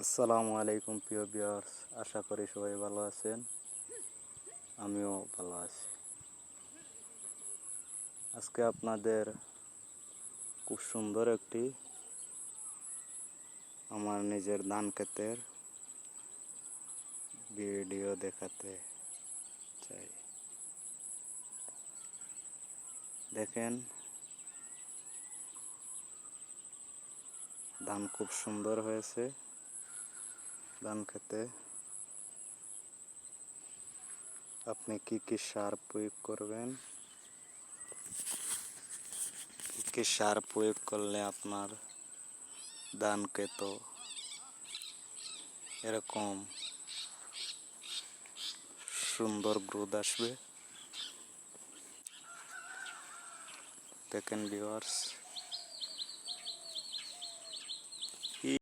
আসসালামু আলাইকুম প্রিয় ভিউয়ার্স, আশা করি সবাই ভালো আছেন। আমিও ভালো আছি। আজকে আপনাদের খুব সুন্দর একটি আমার নিজের ধান ক্ষেতের ভিডিও দেখাতে চাই। দেখেন, ধান খুব সুন্দর হয়েছে। ধান খেতে আপনি কি কি সার প্রয়োগ করবেন, কি কি সার প্রয়োগ করলে আপনার ধান ক্ষেত এরকম সুন্দর গ্রোথ আসবে। দেখেন ভিউয়ার্স,